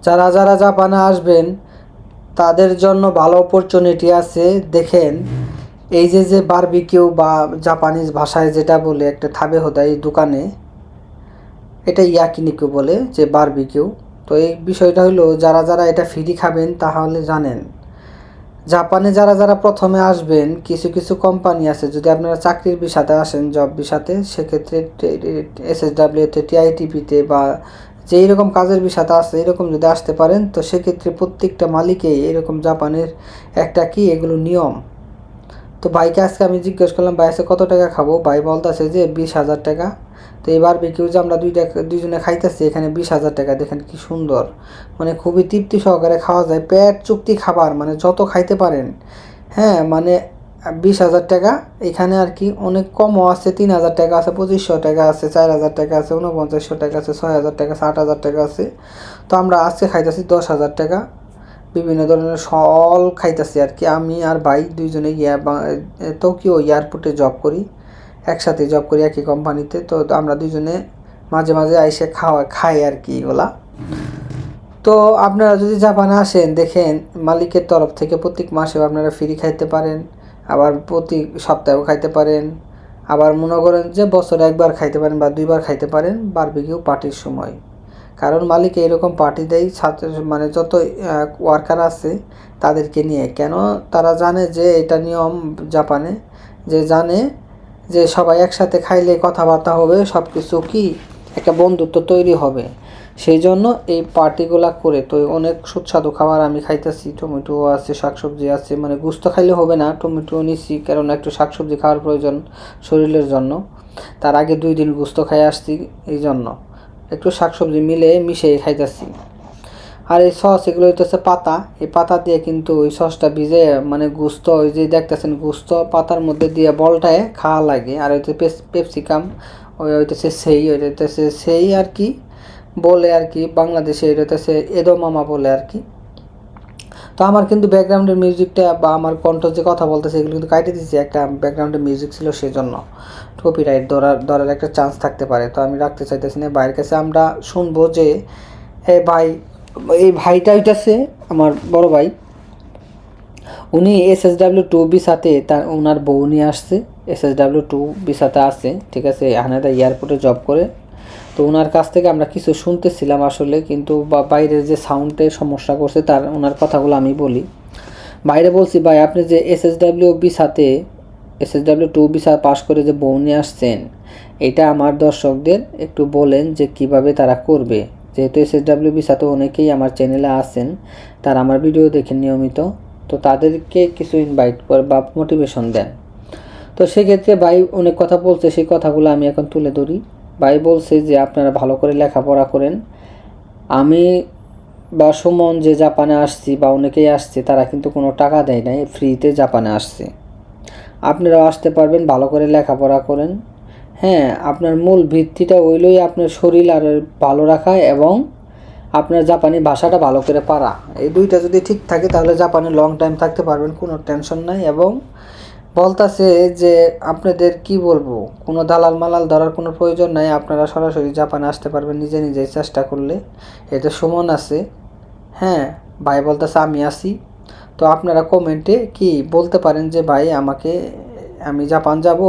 যারা যারা জাপানে আসবেন তাদের জন্য ভালো অপরচুনিটি আছে। দেখেন, এই যে বারবিকিউ বা জাপানিজ ভাষায় যেটা বলে একটা থাবে হোদাই দোকানে, এটা ইয়াকিনিকু বলে যে বারবিকিউ। তো এই বিষয়টা হলো, যারা যারা এটা ফ্রি খাবেন তাহলে জানেন, জাপানে যারা যারা প্রথমে আসবেন, কিছু কিছু কোম্পানি আছে, যদি আপনারা চাকরির ভিসাতে আসেন, জব ভিসাতে, সেক্ষেত্রে এসএসডাব্লিউতে, টিআইটিপিতে বা যেই রকম কাজের ভিসাতে আছে এরকম যদি আসতে পারেন, তো সেক্ষেত্রে প্রত্যেকটা মালিকেই এরকম জাপানের একটা কি এগুলো নিয়ম। তো ভাইকে আজকে আমি জিজ্ঞেস করলাম, ভাই আজকে কত টাকা খাবো? ভাই বলতেছে যে 20,000 টাকা। তো এবার বিকেউ যে আমরা দুইজনে খাইতেছি এখানে 20,000 টাকা। দেখেন কি সুন্দর, মানে খুবই তৃপ্তি সহকারে খাওয়া যায়, পেট চুক্তি খাবার, মানে যত খাইতে পারেন। হ্যাঁ, মানে 20,000 টাকা। এখানে আর কি অনেক কমও আছে, 3,000 টাকা আছে, 2500 টাকা আছে, 4,000 টাকা আছে, 4900 টাকা আছে, 6,000 টাকা আছে, 8,000 টাকা আছে। তো আমরা আজকে খাইতেছি 10,000 টাকা। বিভিন্ন ধরনের ফল খাইতেছি আর কি। আমি আর ভাই দুইজনে টোকিও এয়ারপোর্টে জব করি, একসাথে জব করি একই কোম্পানিতে। তো আমরা দুইজনে মাঝে মাঝে আইসে খাই আর কি এগুলা। তো আপনারা যদি জাপানে আসেন, দেখেন মালিকের তরফ থেকে প্রত্যেক মাসেও আপনারা ফ্রি খাইতে পারেন, আবার প্রতি সপ্তাহেও খাইতে পারেন, আবার মনে করেন যে বছরে একবার খাইতে পারেন বা দুইবার খাইতে পারেন বারবিকিউ পার্টির সময়। কারণ মালিক এরকম পার্টি দেয় ছাত্র, মানে যত ওয়ার্কার আছে তাদেরকে নিয়ে। কেন? তারা জানে যে এটা নিয়ম জাপানে, যে জানে যে সবাই একসাথে খাইলে কথাবার্তা হবে, সব কিছু কি একটা বন্ধুত্ব তৈরি হবে, সেই জন্য এই পার্টিগুলা করে। তো অনেক সুস্বাদু খাবার আমি খাইতেছি, টমেটো আছে, শাকসবজি আছে, মানে গুস্ত খাইলে হবে না, টমেটো নিছি কারণ একটু শাকসবজি খাওয়ার প্রয়োজন শরীরের জন্য। তার আগে 2 দিন গুস্ত খাই আসছি, এই জন্য একটু শাকসবজি মিশিয়ে খাইতেছি। আর এই সস এগুলো হইতেছে পাতা, এই পাতা দিয়ে কিন্তু ওই সসটা ভিজে, মানে গুস্ত, ওই যে দেখতেছেন গুস্ত পাতার মধ্যে দিয়ে বলটায় খাওয়া লাগে। আর হইতে পেপসিকাম, ওই হইতেছে সেই আর কি বলে আর কি, বাংলাদেশে এটা হইতেছে এদো মামা বলে আর কি। তো আমার কিন্তু ব্যাকগ্রাউন্ডের মিউজিকটা বা আমার কণ্ঠ যে কথা বলতেছে এগুলো কিন্তু কাটিয়ে দিচ্ছি, একটা ব্যাকগ্রাউন্ডের মিউজিক ছিল, সেজন্য কপিরাইট ধরার একটা চান্স থাকতে পারে। তো আমি রাখতে চাইতেছি না। ভাইয়ের কাছে আমরা শুনবো যে ভাই, এই ভাইটা হইতেছে আমার বড় ভাই, উনি SSW2 ভিসাতে ওনার বউ নিয়ে আসছে, SSW2 ভিসাতে আছে, ঠিক আছে, হানাদা এয়ারপোর্টে জব করে। তো ওনার কাছ থেকে আমরা কিছু শুনতেছিলাম আসলে, কিন্তু বাইরের যে সাউন্ডের সমস্যা করছে তার ওনার কথাগুলো আমি বলি। বাইরে বলছি, ভাই আপনি যে SSW2 ভিসা পাস করে যে বউ নিয়ে আসছেন, এটা আমার দর্শকদের একটু বলেন যে কিভাবে তারা করবে। যেহেতু SSW ভিসাতে অনেকেই আমার চ্যানেলে আছেন, তারা আমার ভিডিও দেখেন নিয়মিত, তো তাদেরকে কিছু ইনভাইট করে বা মোটিভেশন দেন। তো সেক্ষেত্রে ভাই অনেক কথা বলছে, সেই কথাগুলো আমি এখন তুলে ধরি। ভাই বলছে যে আপনারা ভালো করে লেখাপড়া করেন। আমি বা সুমন যে জাপানে আসছি বা অনেকেই আসছে, তারা কিন্তু কোনো টাকা দেয় নাই, ফ্রিতে জাপানে আসছে। আপনারাও আসতে পারবেন, ভালো করে লেখাপড়া করেন। হ্যাঁ, আপনার মূল ভিত্তিটা হইলই আপনার শরীর আর ভালো রাখা এবং আপনার জাপানি ভাষাটা ভালো করে পারা। এই দুইটা যদি ঠিক থাকে তাহলে জাপানে লং টাইম থাকতে পারবেন, কোনো টেনশন নাই। এবং বলতাছে যে আপনাদের কি বলবো, কোনো দালাল মালাল ধরার কোনো প্রয়োজন নাই, আপনারা সরাসরি জাপানে আসতে পারবেন নিজে নিজেই চেষ্টা করলে। এতে সুমন আছে, হ্যাঁ, ভাই বলতেছে আমি আসি। তো আপনারা কমেন্টে কি বলতে পারেন যে ভাই আমাকে, আমি জাপান যাব,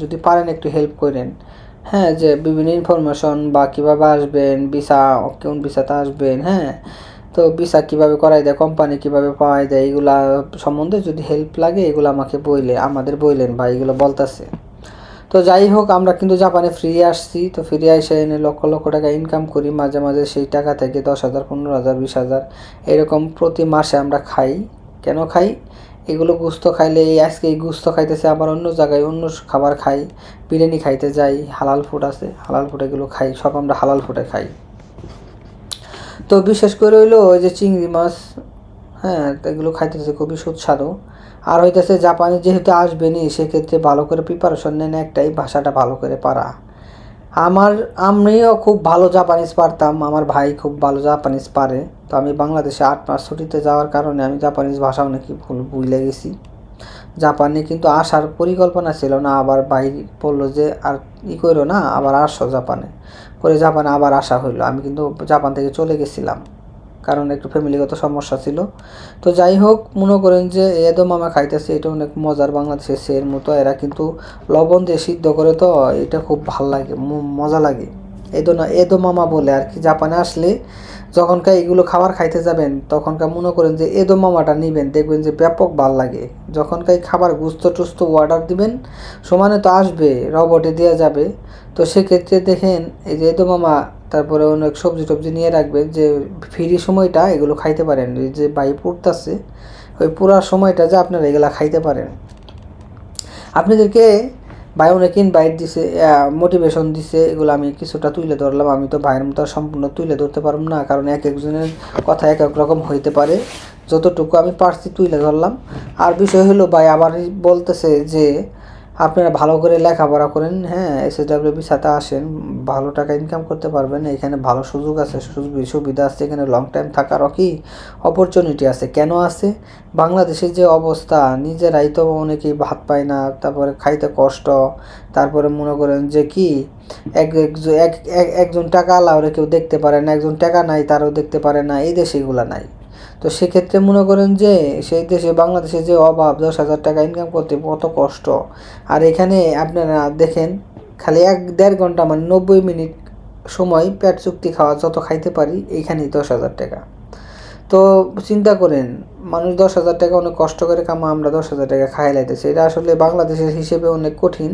যদি পারেন একটু হেল্প করেন। হ্যাঁ, যে বিভিন্ন ইনফরমেশন বা কীভাবে আসবেন, ভিসা কোন ভিসাতে আসবেন, হ্যাঁ, তো ভিসা কীভাবে করাই দেয়, কোম্পানি কীভাবে পাওয়া দেয়, এগুলা সম্বন্ধে যদি হেল্প লাগে এগুলো আমাকে আমাদের বললেন ভাই, এগুলো বলতেছে। তো যাই হোক, আমরা কিন্তু জাপানে ফ্রি আসছি, তো ফ্রি এসে এনে লক্ষ লক্ষ টাকা ইনকাম করি, মাঝে মাঝে সেই টাকা থেকে 10,000, 15,000, 20,000 এরকম প্রতি মাসে আমরা খাই। কেন খাই? এগুলো গুস্ত খাইলে, আজকে এই গুস্ত খাইতেছে, আবার অন্য জায়গায় অন্য খাবার খাই, বিরিয়ানি খাইতে যাই, হালাল ফুড আছে, হালাল ফুড এগুলো খাই, সব আমরা হালাল ফুডে খাই। তো বিশেষ করে হইলো ওই যে চিংড়ি মাছ, হ্যাঁ, এগুলো খাইতেছে খুবই সুস্বাদু। আর হইতেছে জাপানে যেহেতু আসবেনই, সেক্ষেত্রে ভালো করে প্রিপারেশন নেন, একটাই ভাষাটা ভালো করে পারা। আমিও খুব ভালো জাপানিজ পারতাম, আমার ভাই খুব ভালো জাপানিজ পারে। তো আমি বাংলাদেশে 8 মাস ছুটিতে যাওয়ার কারণে আমি জাপানিজ ভাষা অনেকই ভুলে গেছি। জাপানে কিন্তু আসার পরিকল্পনা ছিল না, আবার ভাই বললো যে আর করো না, আবার আসো জাপানে, পরে জাপানে আবার আসা হইলো। আমি কিন্তু জাপান থেকে চলে গেছিলাম। কারণ একটু ফ্যামিলিগত সমস্যা ছিল। তো যাই হোক, মনে করেন যে এদো মামা খাইতেছে, এটা অনেক মজার, বাংলাদেশের সের মতো। এরা কিন্তু লবণ দিয়ে সিদ্ধ করে, তো এটা খুব ভাল লাগে, মজা লাগে। এদো না, এদো মামা বলে আর কি। জাপানে আসলে যখনকার এগুলো খাবার খাইতে যাবেন, তখনকার মনে করেন যে এদো মামাটা নিবেন, দেখবেন যে ব্যাপক ভাল লাগে। যখনকার খাবার গুস্ত টুস্ত অর্ডার দিবেন, সমানে তো আসবে, রবটে দেওয়া যাবে। তো সেক্ষেত্রে দেখেন এই যে এদো মামা, তারপরে অনেক সবজি টবজি নিয়ে রাখবেন, যে ফ্রি সময়টা এগুলো খাইতে পারেন। এই যে বাই পড়তেছে, ওই পুরা সময়টা যে আপনারা এগুলা খাইতে পারেন। আপনাদেরকে ভাই অনেক ইনভাইট দিছে, মোটিভেশন দিছে, এগুলো আমি কিছুটা তুলে ধরলাম। আমি তো ভাইয়ের মতো সম্পূর্ণ তুলে ধরতে পারব না, কারণ এক একজনের কথা এক এক রকম হইতে পারে। যতটুকু আমি পারছি তুলে ধরলাম। আর বিষয় হলো ভাই আবার বলতেছে যে আপনারা ভালো করে লেখাপড়া করেন, হ্যাঁ, SSW ভিসাতে আসেন, ভালো টাকা ইনকাম করতে পারবেন। এখানে ভালো সুযোগ আছে, সুবিধা আছে, এখানে লং টাইম থাকারও কি অপরচুনিটি আছে। কেন আছে? বাংলাদেশের যে অবস্থা, নিজেরাই তো অনেকেই ভাত পায় না, তারপরে খাইতে কষ্ট, তারপরে মনে করেন যে কি একজন টাকা আলাওরে কেউ দেখতে পারে না, একজন টাকা নাই তারও দেখতে পারে না, এই দেশে এগুলা নাই। তো সেক্ষেত্রে মনে করেন যে সেই দেশে, বাংলাদেশে যে অভাব, 10,000 টাকা ইনকাম করতে কত কষ্ট। আর এখানে আপনারা দেখেন খালি 1-1.5 ঘন্টা, মানে 90 মিনিট সময় পেট চুক্তি খাওয়া যত খাইতে পারি, এইখানেই 10,000 টাকা। তো চিন্তা করেন, মানুষ 10,000 টাকা অনেক কষ্ট করে কামা, আমরা 10,000 টাকা খাই লাইতেছি। এটা আসলে বাংলাদেশের হিসেবে অনেক কঠিন,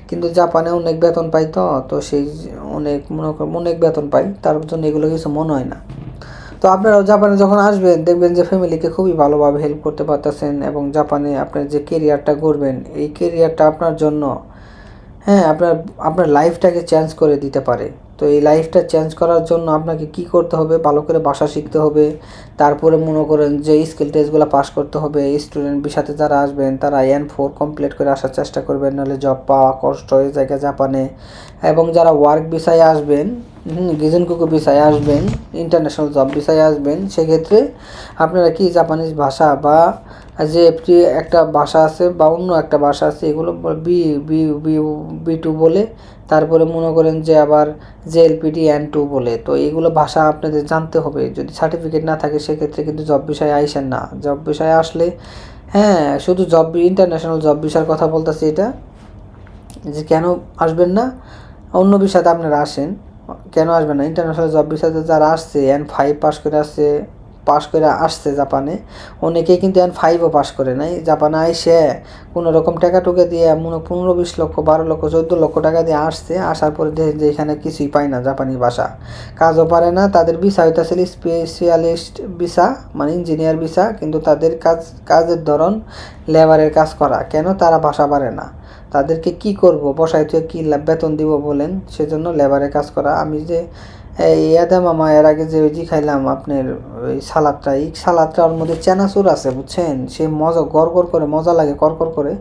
কিন্তু জাপানে অনেক বেতন পাই, তো সেই অনেক মনে করেন অনেক বেতন পাই, তার জন্য এগুলো কিছু মনে হয় না। তো আপনারাও জাপানে যখন আসবেন, দেখবেন যে ফ্যামিলিকে খুবই ভালোভাবে হেল্প করতে পারতেছেন, এবং জাপানে আপনার যে কেরিয়ারটা গড়বেন, এই কেরিয়ারটা আপনার জন্য, হ্যাঁ, আপনার লাইফটাকে চেঞ্জ করে দিতে পারে। তো এই লাইফটা চেঞ্জ করার জন্য আপনাকে কি করতে হবে? ভালো করে ভাষা শিখতে হবে, তারপরে মনে করেন যে স্কিল টেস্টগুলো পাস করতে হবে। স্টুডেন্ট ভিসাতে যারা আসবেন, তারা N4 কমপ্লিট করে আসার চেষ্টা করবেন, নাহলে জব পাওয়া কষ্ট হয়ে যায় জাপানে। এবং যারা ওয়ার্ক ভিসায় আসবেন, গিজেনকুকু ভিসায় আসবেন, ইন্টারন্যাশনাল জব ভিসায় আসবেন, সেক্ষেত্রে আপনারা কি জাপানিজ ভাষা বা যে একটা ভাষা আছে বা অন্য একটা ভাষা আছে, এগুলো বি বি বি B2 বলে, তারপরে মনে করেন যে আবার JLPT N2 বলে। তো এইগুলো ভাষা আপনাদের জানতে হবে। যদি সার্টিফিকেট না থাকে, সেক্ষেত্রে কিন্তু জব বিষয়ে আইসেন না। জব বিষয়ে আসলে, হ্যাঁ, শুধু ইন্টারন্যাশনাল জব বিষয়ের কথা বলতেছি, এটা যে কেন আসবেন না, অন্য বিষয়তে আপনারা আসেন, কেন আসবেন না? ইন্টারন্যাশনাল জব বিষয়তে যারা আসছে, N5 পাস করে আসছে জাপানে, অনেকেই কিন্তু N5ও পাস করে নাই। জাপানে আইসে কোনো রকম টাকা টুকে দিয়ে 15-20 লক্ষ, 12 লক্ষ, 14 লক্ষ টাকা দিয়ে আসছে। আসার পরে দেখেন যে এখানে কিছুই পায় না, জাপানি ভাষা, কাজও পারে না। তাদের ভিসা হইতেছে স্পেশালিস্ট ভিসা, মানে ইঞ্জিনিয়ার ভিসা, কিন্তু তাদের কাজের ধরন লেবারের কাজ করা। কেন? তারা ভাষা পারে না। তাদেরকে কি করব, বসায় তুই কী বেতন দিব বলেন? সেজন্য লেবারের কাজ করা। আমি যে এই মামা এর আগে যে ওই খাইলাম আপনার ওই সালাদটা, এই সালাদটার মধ্যে চানাচুর আছে, বুঝছেন? সে মজা গড় করে মজা লাগে, করকর করে,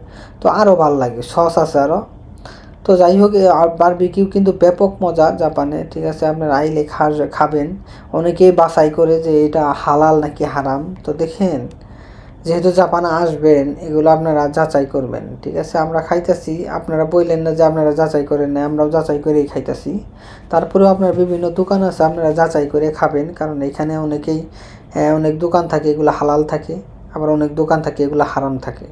তো আরও ভাল লাগে, সস আছে আরও। তো যাই হোক, বারবিকিউ কিন্তু ব্যাপক মজা জাপানে, ঠিক আছে? আপনার আইলে খাবেন। অনেকেই বাছাই করে যে এটা হালাল নাকি হারাম। তো দেখেন, যেহেতু জাপানে আসবেন, এগুলো আপনারা যাচাই করবেন, ঠিক আছে? আমরা খাইতেছি, আপনারা বললেন না যে আপনারা যাচাই করেন না, আমরাও যাচাই করেই খাইতেছি। তারপরেও আপনার বিভিন্ন দোকান আছে, আপনারা যাচাই করে খাবেন, কারণ এখানে অনেক দোকান থাকে এগুলো হালাল থাকে, আবার অনেক দোকান থাকে এগুলো হারাম থাকে।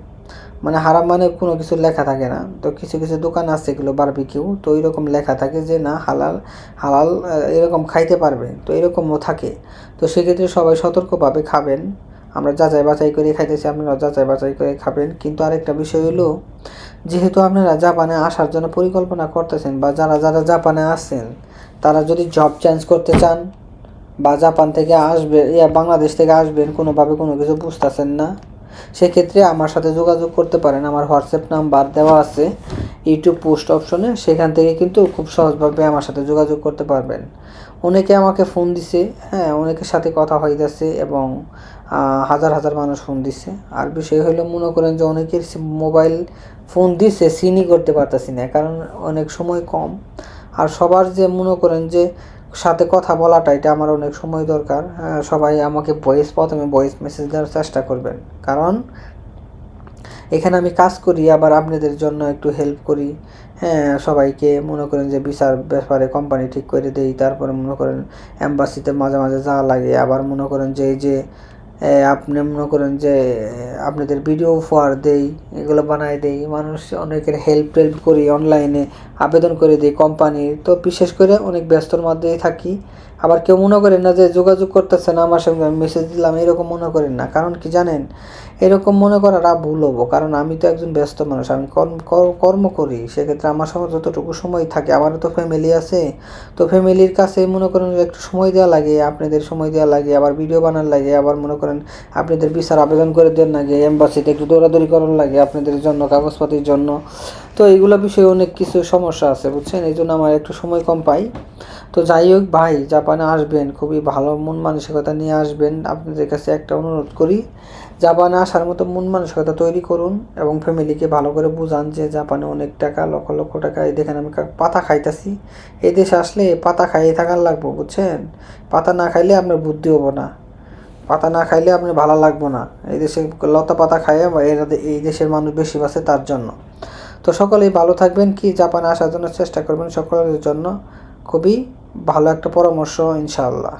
মানে হারাম মানে কোনো কিছু লেখা থাকে না। তো কিছু কিছু দোকান আছে এগুলো বারবিকিউ, তো এরকম লেখা থাকে যে না, হালাল হালাল এরকম খাইতে পারবে, তো এরকমও থাকে। তো সেক্ষেত্রে সবাই সতর্কভাবে খাবেন। আমরা যাচাই বাছাই করে খাইতেছি, আপনারা যাচাই বাছাই করে খাবেন। কিন্তু আরেকটা বিষয় হলো, যেহেতু আপনারা জাপানে আসার জন্য পরিকল্পনা করতেছেন, বা যারা যারা জাপানে আছেন, তারা যদি জব চেঞ্জ করতে চান, বা জাপান থেকে আসবেন, বাংলাদেশ থেকে আসবেন, কোনোভাবে কোনো কিছু বুঝতেছেন না, সেক্ষেত্রে আমার সাথে যোগাযোগ করতে পারেন। আমার হোয়াটসঅ্যাপ নাম্বার দেওয়া আছে ইউটিউব পোস্ট অপশনে, সেখান থেকে কিন্তু খুব সহজভাবে আমার সাথে যোগাযোগ করতে পারবেন। অনেকে আমাকে ফোন দিছে, হ্যাঁ, অনেকের সাথে কথা হইতেছে, এবং হাজার হাজার মানুষ ফোন দিছে। আর বিষয় হলো, মনে করেন যে অনেকের মোবাইল ফোন দিছে, সিনই করতে পারতেছি না, কারণ অনেক সময় কম। আর সবার যে মনে করেন যে সাথে কথা বলাটা, এটা আমার অনেক সময় দরকার। সবাই আমাকে প্রথমে ভয়েস মেসেজ দেওয়ার চেষ্টা করবেন, কারণ এখানে আমি কাজ করি, আবার আপনাদের জন্য একটু হেল্প করি। হ্যাঁ, সবাইকে মনে করেন যে ভিসার ব্যাপারে কোম্পানি ঠিক করে দেই, তারপরে মনে করেন এম্বাসিতে মাঝে মাঝে যাওয়া লাগে, আবার মনে করেন যে এই যে আপনি মনে করেন যে আপনাদের ভিডিও উপহার দেই, এগুলো বানাই দেই, মানুষ অনেকের হেল্প করি, অনলাইনে আবেদন করে দিই কোম্পানির। তো বিশেষ করে অনেক ব্যস্তর মধ্যেই থাকি। আবার কেউ মনে করেন না যে যোগাযোগ করতেছেন আমার সঙ্গে, আমি মেসেজ দিলাম এরকম মনে করেন না। কারণ কি জানেন, এরকম মনে করাটা ভুল হবো, কারণ আমি তো একজন ব্যস্ত মানুষ, আমি কর্ম করি। সেক্ষেত্রে আমার সঙ্গে যতটুকু সময় থাকে, আমারও তো ফ্যামিলি আছে, তো ফ্যামিলির কাছে মনে করেন যে একটু সময় দেওয়া লাগে, আপনাদের সময় দেওয়া লাগে, আবার ভিডিও বানার লাগে, আবার মনে করেন আপনাদের ভিসার আবেদন করে দেওয়ার লাগে, এম্বাসিতে একটু দৌড়াদৌড়ি করার লাগে আপনাদের জন্য, কাগজপাতির জন্য। তো এইগুলো বিষয়ে অনেক কিছু সমস্যা আছে, বুঝছেন, এই জন্য আমার একটু সময় কম পাই। তো যাই হোক ভাই, জাপানে আসবেন খুবই ভালো মন মানসিকতা নিয়ে আসবেন। আপনাদের কাছে একটা অনুরোধ করি, জাপানে আসার মতো মন মানসিকতা তৈরি করুন এবং ফ্যামিলিকে ভালো করে বুঝান যে জাপানে অনেক টাকা, লক্ষ লক্ষ টাকা। এই দেখেন আমি পাতা খাইতেছি, এই দেশে আসলে পাতা খাইয়ে থাকার লাগবো, বুঝছেন। পাতা না খাইলে আপনার বুদ্ধি হবো না, পাতা না খাইলে আপনার ভালো লাগবো না। এই দেশে লতা পাতা খাইয়ে এই দেশের মানুষ বেশি বাসে তার জন্য। তো সকলেই ভালো থাকবেন, কি জাপানে আসার জন্য চেষ্টা করবেন, সকলের জন্য খুবই ভালো একটা পরামর্শ ইনশাআল্লাহ।